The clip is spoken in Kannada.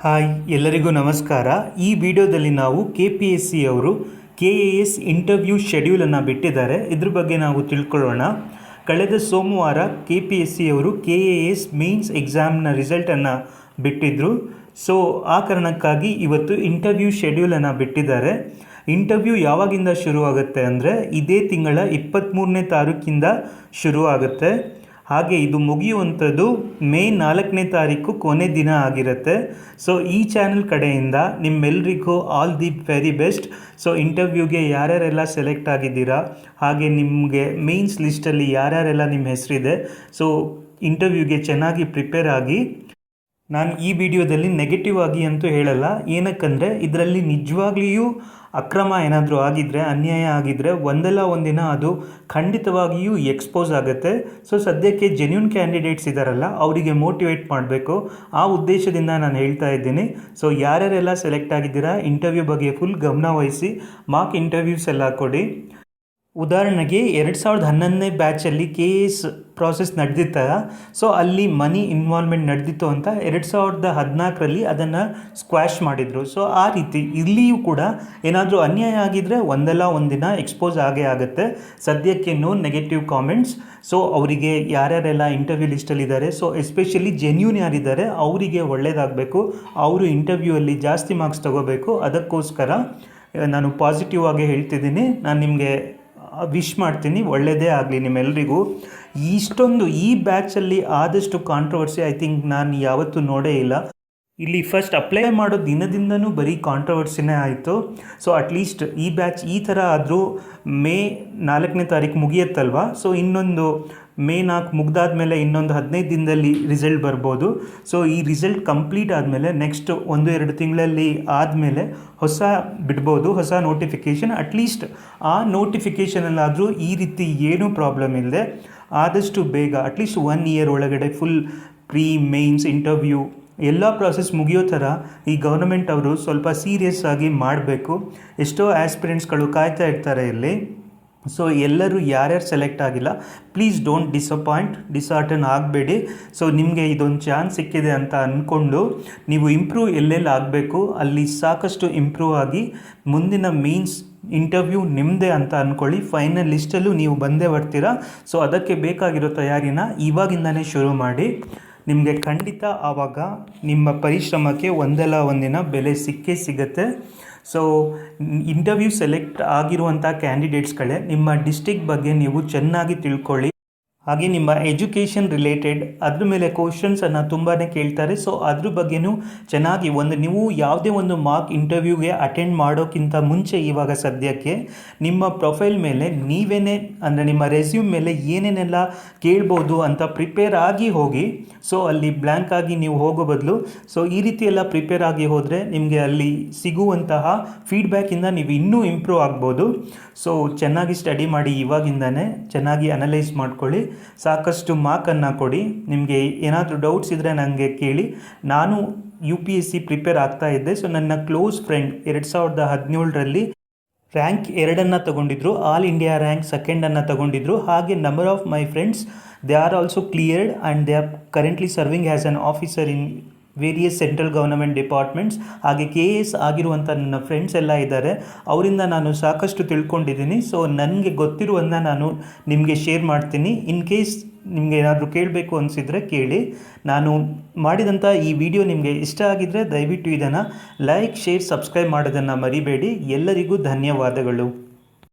ಹಾಯ್ ಎಲ್ಲರಿಗೂ ನಮಸ್ಕಾರ. ಈ ವಿಡಿಯೋದಲ್ಲಿ ನಾವು KPSC ಅವರು KAS ಇಂಟರ್ವ್ಯೂ ಶೆಡ್ಯೂಲನ್ನು ಬಿಟ್ಟಿದ್ದಾರೆ. ಇದ್ರ ಬಗ್ಗೆ ನಾವು ತಿಳ್ಕೊಳ್ಳೋಣ. ಕಳೆದ ಸೋಮವಾರ KPSC ಅವರು KAS ಮೇನ್ಸ್ ಎಕ್ಸಾಮ್ನ ರಿಸಲ್ಟನ್ನು ಬಿಟ್ಟಿದ್ದರು. ಸೊ ಆ ಕಾರಣಕ್ಕಾಗಿ ಇವತ್ತು ಇಂಟರ್ವ್ಯೂ ಶೆಡ್ಯೂಲನ್ನು ಬಿಟ್ಟಿದ್ದಾರೆ. ಇಂಟರ್ವ್ಯೂ ಯಾವಾಗಿಂದ ಶುರುವಾಗುತ್ತೆ ಅಂದರೆ ಇದೇ ತಿಂಗಳ 23ನೇ ತಾರೀಕಿಂದ ಶುರುವಾಗುತ್ತೆ. ಹಾಗೆ ಇದು ಮುಗಿಯುವಂಥದ್ದು ಮೇ 4ನೇ ತಾರೀಕು ಕೊನೆ ದಿನ ಆಗಿರುತ್ತೆ. ಸೊ ಈ ಚಾನಲ್ ಕಡೆಯಿಂದ ನಿಮ್ಮೆಲ್ಲರಿಗೂ all the very best. So ಇಂಟರ್ವ್ಯೂಗೆ ಯಾರ್ಯಾರೆಲ್ಲ ಸೆಲೆಕ್ಟ್ ಆಗಿದ್ದೀರಾ, ಹಾಗೆ ನಿಮಗೆ ಮೇನ್ಸ್ ಲಿಸ್ಟಲ್ಲಿ ಯಾರ್ಯಾರೆಲ್ಲ ನಿಮ್ಮ ಹೆಸರಿದೆ, ಸೊ ಇಂಟರ್ವ್ಯೂಗೆ ಚೆನ್ನಾಗಿ ಪ್ರಿಪೇರ್ ಆಗಿ. ನಾನು ಈ ವಿಡಿಯೋದಲ್ಲಿ ನೆಗೆಟಿವ್ ಆಗಿ ಅಂತೂ ಹೇಳಲ್ಲ, ಏನಕ್ಕಂದರೆ ಇದರಲ್ಲಿ ನಿಜವಾಗ್ಲಿಯೂ ಅಕ್ರಮ ಏನಾದರೂ ಆಗಿದ್ದರೆ, ಅನ್ಯಾಯ ಆಗಿದ್ದರೆ ಒಂದಲ್ಲ ಒಂದಿನ ಅದು ಖಂಡಿತವಾಗಿಯೂ ಎಕ್ಸ್ಪೋಸ್ ಆಗುತ್ತೆ. ಸೊ ಸದ್ಯಕ್ಕೆ ಜೆನ್ಯೂನ್ ಕ್ಯಾಂಡಿಡೇಟ್ಸ್ ಇದ್ದಾರಲ್ಲ ಅವರಿಗೆ ಮೋಟಿವೇಟ್ ಮಾಡಬೇಕು, ಆ ಉದ್ದೇಶದಿಂದ ನಾನು ಹೇಳ್ತಾ ಇದ್ದೀನಿ. ಸೊ ಯಾರ್ಯಾರೆಲ್ಲ ಸೆಲೆಕ್ಟ್ ಆಗಿದ್ದೀರಾ ಇಂಟರ್ವ್ಯೂ ಬಗ್ಗೆ ಫುಲ್ ಗಮನ ವಹಿಸಿ ಮಾರ್ಕ್ ಇಂಟರ್ವ್ಯೂಸ್ ಎಲ್ಲ ಕೊಡಿ. ಉದಾಹರಣೆಗೆ 2011ನೇ ಬ್ಯಾಚಲ್ಲಿ KAS ಪ್ರಾಸೆಸ್ ನಡೆದಿತ್ತಲ್ಲ, ಸೊ ಅಲ್ಲಿ ಮನಿ ಇನ್ವಾಲ್ವ್ಮೆಂಟ್ ನಡೆದಿತ್ತು ಅಂತ 2014ರಲ್ಲಿ ಅದನ್ನು ಸ್ಕ್ವಾಶ್ ಮಾಡಿದರು. ಸೊ ಆ ರೀತಿ ಇಲ್ಲಿಯೂ ಕೂಡ ಏನಾದರೂ ಅನ್ಯಾಯ ಆಗಿದ್ದರೆ ಒಂದಲ್ಲ ಒಂದಿನ ಎಕ್ಸ್ಪೋಸ್ ಆಗೇ ಆಗುತ್ತೆ. ಸದ್ಯಕ್ಕೆ ನೋ ನೆಗೆಟಿವ್ ಕಾಮೆಂಟ್ಸ್. ಸೊ ಅವರಿಗೆ ಯಾರ್ಯಾರೆಲ್ಲ ಇಂಟರ್ವ್ಯೂ ಲಿಸ್ಟಲ್ಲಿದ್ದಾರೆ, ಸೊ ಎಸ್ಪೆಷಲಿ ಜೆನ್ಯೂನ್ ಯಾರಿದ್ದಾರೆ ಅವರಿಗೆ ಒಳ್ಳೆಯದಾಗಬೇಕು, ಅವರು ಇಂಟರ್ವ್ಯೂವಲ್ಲಿ ಜಾಸ್ತಿ ಮಾರ್ಕ್ಸ್ ತೊಗೋಬೇಕು. ಅದಕ್ಕೋಸ್ಕರ ನಾನು ಪಾಸಿಟಿವ್ ಆಗಿ ಹೇಳ್ತಿದ್ದೀನಿ. ನಾನು ನಿಮಗೆ ವಿಶ್ ಮಾಡ್ತೀನಿ, ಒಳ್ಳೆಯದೇ ಆಗಲಿ ನಿಮ್ಮೆಲ್ಲರಿಗೂ. ಇಷ್ಟೊಂದು ಈ ಬ್ಯಾಚಲ್ಲಿ ಆದಷ್ಟು ಕಾಂಟ್ರವರ್ಸಿ ಐ ಥಿಂಕ್ ನಾನು ಯಾವತ್ತೂ ನೋಡೇ ಇಲ್ಲ. ಇಲ್ಲಿ ಫಸ್ಟ್ ಅಪ್ಲೈ ಮಾಡೋ ದಿನದಿಂದನೂ ಬರೀ ಕಾಂಟ್ರವರ್ಸಿನೇ ಆಯಿತು. ಸೊ ಅಟ್ಲೀಸ್ಟ್ ಈ ಬ್ಯಾಚ್ ಈ ಥರ ಆದರೂ ಮೇ 4ನೇ ತಾರೀಕು ಮುಗಿಯುತ್ತಲ್ವ, ಸೊ ಇನ್ನೊಂದು ಮೇ 4 ಮುಗ್ದಾದ್ಮೇಲೆ ಇನ್ನೊಂದು 15 ದಿನದಲ್ಲಿ ರಿಸಲ್ಟ್ ಬರ್ಬೋದು. ಸೊ ಈ ರಿಸಲ್ಟ್ ಕಂಪ್ಲೀಟ್ ಆದಮೇಲೆ ನೆಕ್ಸ್ಟ್ 1-2 ತಿಂಗಳಲ್ಲಿ ಆದಮೇಲೆ ಬಿಡ್ಬೋದು ಹೊಸ ನೋಟಿಫಿಕೇಷನ್. ಅಟ್ಲೀಸ್ಟ್ ಆ ನೋಟಿಫಿಕೇಷನಲ್ಲಾದರೂ ಈ ರೀತಿ ಏನೂ ಪ್ರಾಬ್ಲಮ್ ಇಲ್ಲದೆ ಆದಷ್ಟು ಬೇಗ ಅಟ್ಲೀಸ್ಟ್ 1 ಇಯರ್ ಒಳಗಡೆ ಫುಲ್ ಪ್ರೀ ಮೇನ್ಸ್ ಇಂಟರ್ವ್ಯೂ ಎಲ್ಲ ಪ್ರಾಸೆಸ್ ಮುಗಿಯೋ ಥರ ಈ ಗೌರ್ಮೆಂಟ್ ಅವರು ಸ್ವಲ್ಪ ಸೀರಿಯಸ್ ಆಗಿ ಮಾಡಬೇಕು. ಎಷ್ಟೋ ಆಸ್ಪಿರೆಂಟ್ಸ್ಗಳು ಕಾಯ್ತಾ ಇರ್ತಾರೆ ಇಲ್ಲಿ. ಸೊ ಎಲ್ಲರೂ ಯಾರ್ಯಾರು ಸೆಲೆಕ್ಟ್ ಆಗಿಲ್ಲ, ಪ್ಲೀಸ್ ಡೋಂಟ್ ಡಿಸಾರ್ಟನ್ ಆಗಬೇಡಿ. ಸೊ ನಿಮಗೆ ಇದೊಂದು ಚಾನ್ಸ್ ಸಿಕ್ಕಿದೆ ಅಂತ ಅಂದ್ಕೊಂಡು ನೀವು ಇಂಪ್ರೂವ್ ಎಲ್ಲೆಲ್ಲಿ ಆಗಬೇಕು ಅಲ್ಲಿ ಸಾಕಷ್ಟು ಇಂಪ್ರೂವ್ ಆಗಿ ಮುಂದಿನ ಮೇನ್ಸ್ ಇಂಟರ್ವ್ಯೂ ನಿಮ್ಮದೇ ಅಂತ ಅಂದ್ಕೊಳ್ಳಿ. ಫೈನಲ್ ಲಿಸ್ಟಲ್ಲೂ ನೀವು ಬಂದೇ ಬರ್ತೀರಾ. ಸೊ ಅದಕ್ಕೆ ಬೇಕಾಗಿರೋ ತಯಾರಿನ ಇವಾಗಿಂದನೇ ಶುರು ಮಾಡಿ. ನಿಮಗೆ ಖಂಡಿತ ಆವಾಗ ನಿಮ್ಮ ಪರಿಶ್ರಮಕ್ಕೆ ಒಂದಲ್ಲ ಒಂದಿನ ಬೆಲೆ ಸಿಕ್ಕೇ ಸಿಗುತ್ತೆ. ಸೊ ಇಂಟರ್ವ್ಯೂ ಸೆಲೆಕ್ಟ್ ಆಗಿರುವಂಥ ಕ್ಯಾಂಡಿಡೇಟ್ಸ್ಗಳೇ ನಿಮ್ಮ ಡಿಸ್ಟ್ರಿಕ್ಟ್ ಬಗ್ಗೆ ನೀವು ಚೆನ್ನಾಗಿ ತಿಳ್ಕೊಳ್ಳಿ. ಹಾಗೆ ನಿಮ್ಮ ಎಜುಕೇಷನ್ ರಿಲೇಟೆಡ್ ಅದ್ರ ಮೇಲೆ ಕ್ವಶನ್ಸನ್ನು ತುಂಬಾ ಕೇಳ್ತಾರೆ. ಸೊ ಅದ್ರ ಬಗ್ಗೆನೂ ಚೆನ್ನಾಗಿ ನೀವು ಯಾವುದೇ ಒಂದು ಮಾರ್ಕ್ ಇಂಟರ್ವ್ಯೂಗೆ ಅಟೆಂಡ್ ಮಾಡೋಕ್ಕಿಂತ ಮುಂಚೆ ಇವಾಗ ಸದ್ಯಕ್ಕೆ ನಿಮ್ಮ ಪ್ರೊಫೈಲ್ ಮೇಲೆ ನೀವೇನೇ ಅಂದರೆ ನಿಮ್ಮ ರೆಸ್ಯೂಮ್ ಮೇಲೆ ಏನೇನೆಲ್ಲ ಕೇಳ್ಬೋದು ಅಂತ ಪ್ರಿಪೇರ್ ಆಗಿ ಹೋಗಿ. ಸೊ ಅಲ್ಲಿ ಬ್ಲ್ಯಾಂಕ್ ಆಗಿ ನೀವು ಹೋಗೋ ಬದಲು ಸೊ ಈ ರೀತಿ ಎಲ್ಲ ಪ್ರಿಪೇರ್ ಆಗಿ ಹೋದರೆ ನಿಮಗೆ ಅಲ್ಲಿ ಸಿಗುವಂತಹ ಫೀಡ್ಬ್ಯಾಕಿಂದ ನೀವು ಇನ್ನೂ ಇಂಪ್ರೂವ್ ಆಗ್ಬೋದು. ಸೊ ಚೆನ್ನಾಗಿ ಸ್ಟಡಿ ಮಾಡಿ, ಇವಾಗಿಂದನೇ ಚೆನ್ನಾಗಿ ಅನಲೈಸ್ ಮಾಡ್ಕೊಳ್ಳಿ, ಸಾಕಷ್ಟು ಮಾರ್ಕನ್ನು ಕೊಡಿ. ನಿಮಗೆ ಏನಾದರೂ ಡೌಟ್ಸ್ ಇದ್ದರೆ ನನಗೆ ಕೇಳಿ. ನಾನು UPSC ಪ್ರಿಪೇರ್ ಆಗ್ತಾ ಇದ್ದೆ. ಸೊ ನನ್ನ ಕ್ಲೋಸ್ ಫ್ರೆಂಡ್ 2017ರಲ್ಲಿ ರ್ಯಾಂಕ್ 2 ತಗೊಂಡಿದ್ರು, ಆಲ್ ಇಂಡಿಯಾ ರ್ಯಾಂಕ್ 2 ತಗೊಂಡಿದ್ರು. ಹಾಗೆ number of my friends they are also cleared and they are currently serving as an officer in various central government departments. ಹಾಗೆ KAS ಆಗಿರುವಂಥ ನನ್ನ ಫ್ರೆಂಡ್ಸ್ ಎಲ್ಲ ಇದ್ದಾರೆ, ಅವರಿಂದ ನಾನು ಸಾಕಷ್ಟು ತಿಳ್ಕೊಂಡಿದ್ದೀನಿ. ಸೊ ನನಗೆ ಗೊತ್ತಿರುವಂಥ ನಾನು ನಿಮಗೆ ಶೇರ್ ಮಾಡ್ತೀನಿ. ಇನ್ ಕೇಸ್ ನಿಮಗೆ ಏನಾದರೂ ಕೇಳಬೇಕು ಅನಿಸಿದರೆ ಕೇಳಿ. ನಾನು ಮಾಡಿದಂಥ ಈ ವಿಡಿಯೋ ನಿಮಗೆ ಇಷ್ಟ ಆಗಿದ್ದರೆ ದಯವಿಟ್ಟು ಇದನ್ನು ಲೈಕ್, ಶೇರ್, ಸಬ್ಸ್ಕ್ರೈಬ್ ಮಾಡೋದನ್ನು ಮರಿಬೇಡಿ. ಎಲ್ಲರಿಗೂ ಧನ್ಯವಾದಗಳು.